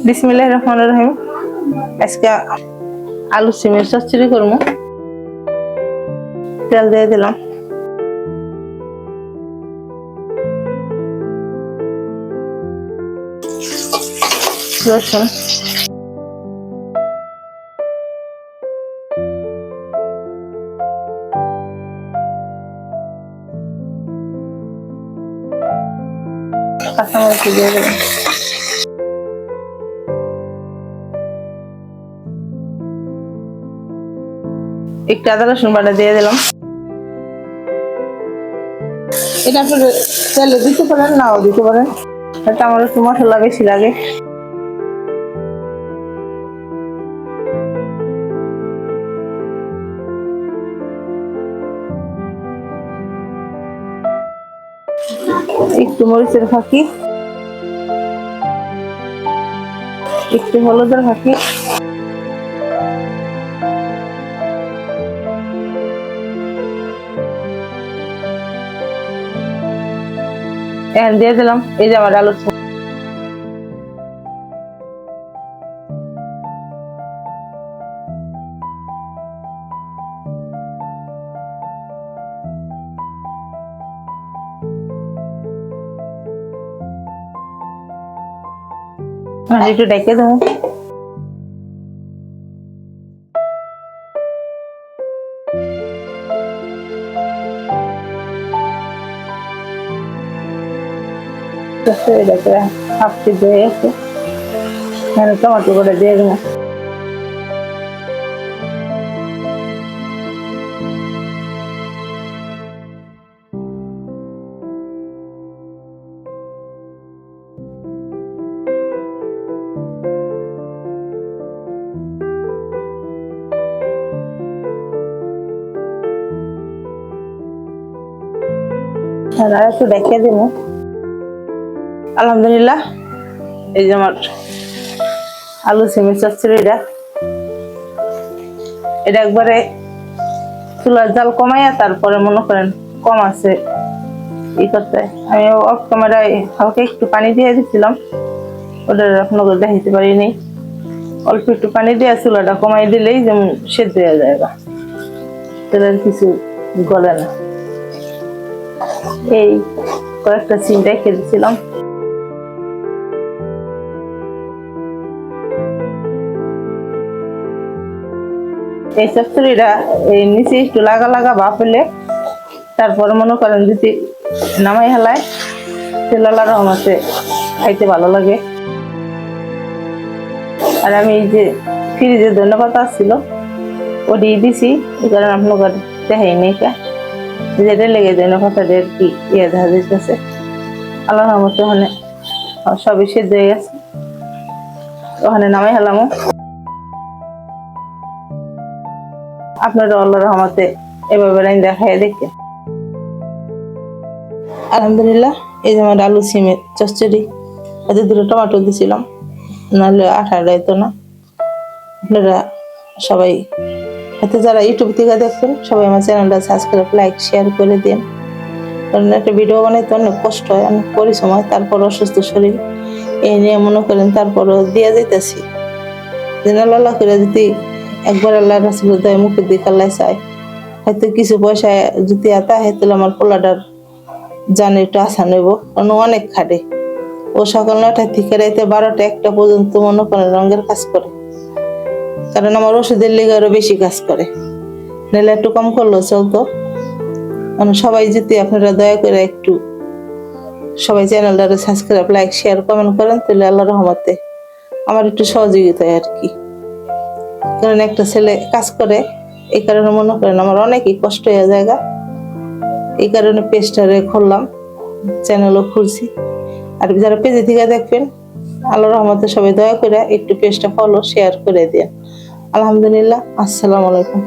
বিসমিল্লাহির রহমানির রহিম। আজকে আলু সিমের চচ্চড়ি করবো। তেল দিয়ে দিলাম, রসুন, কাঁচামরিচ দিয়ে দিলাম, একটু আদা রসুন বাটা দিয়ে দিলাম। এটা আপনার তেলে দিতে পারেন, নাও দিতে পারেন, এটা আমার একটু মশলা বেশি লাগে। একটু মরিচের ফাঁকি, একটু হলুদের ফাঁকি, এখন দিয়ে দিলাম এই যে আমার আলু একটু ডেকে দেবো। হাফ কেজি হয়ে গেছে, টমেটো করে দিয়ে দেবো। আর একটু ডেকে দেবো। আলহামদুলিল্লাহ, এই যে আমার আলু সিমের চচ্চড়িটা, এটা একবারে চুলার জাল কমাইয়া তারপরে মনে করেন কম আছে ই করতে। আমি অফ ক্যামেরায় হালকা একটু পানি দিয়ে দিচ্ছিলাম, ওটা আপনাকে দেখাইতে পারিনি। অল্প একটু পানি দিয়ে চুলাটা কমাই দিলেই যেমন সেদ্ধ হয়ে যায়, তেলের কিছু গলে না। এই কয়েকটা সিম রেখে দিচ্ছিলাম। এই চচ্চড়িটা এই নিচে একটু লাগা লাগা ভাপ হলে তারপরে মনে করেন যদি নামাই হেলায় তেল রহমতে খাইতে ভালো লাগে। আর আমি এই যে ফ্রিজে ধন্যপাতা ছিল ওটি দিছি, এই কারণে আপনার দেখাইনি, যেটা লেগে ধন্যপাতাটা আর কি ইয়ে দেখা যাচ্ছে। আল্লাহর রহমতে ওখানে সবই সেদ্ধ হয়ে গেছে, ওখানে নামাই হেলাম। আপনারা আল্লাহর রহমতে এভাবে দেখাই দেখে। আলহামদুলিল্লাহ, এই যে আমার আলু সিমের চচ্চড়ি, এতে দুটো টমেটো দিয়েছিলাম, নাহলে আঠা রাইতো না। আপনারা সবাই এতে যারা ইউটিউব থেকে দেখবেন সবাই আমার চ্যানেলটা সাবস্ক্রাইব, লাইক, শেয়ার করে দিন। কারণ একটা ভিডিও বানাইতে অনেক কষ্ট হয়, অনেক পরিশ্রম হয়, তারপর অসুস্থ শরীর এই নিয়ে মনে করেন তারপরও দিয়ে যেতেছি। যেন আল্লাহ করে যদি একবার আল্লাহ রাসূলের দয়া মুখের দিকে আল্লাহ চায়, হয়তো কিছু পয়সা যদি আতা হয় তাহলে আমার পোলাটার জানে একটু আশা নেব। কারণ অনেক খাটে, ও সকাল 9টা থেকে রাইতে 12টা 1টা পর্যন্ত মনে করেন রঙের কাজ করে। কারণ আমার ওষুধের লেগে আরো বেশি কাজ করে, নাহলে একটু কম করলেও চলতো। সবাই যদি আপনারা দয়া করে একটু সবাই চ্যানেলটারে সাবস্ক্রাইব, লাইক, শেয়ার, কমেন্ট করেন, তাহলে আল্লাহর রহমতে আমার একটু সহযোগিতা হয় আর কি। কারণ একটা ছেলে কাজ করে, এই কারণে মনে করেন আমার অনেকই কষ্ট হয়ে যায়। এই কারণে পেজটারে খুললাম, চ্যানেলও খুলছি। আর যারা পেজে থেকে দেখবেন আল্লাহর রহমতে সবাই দয়া করে একটু পেজটা ফলো, শেয়ার করে দেন। আলহামদুলিল্লাহ, আসসালামু আলাইকুম।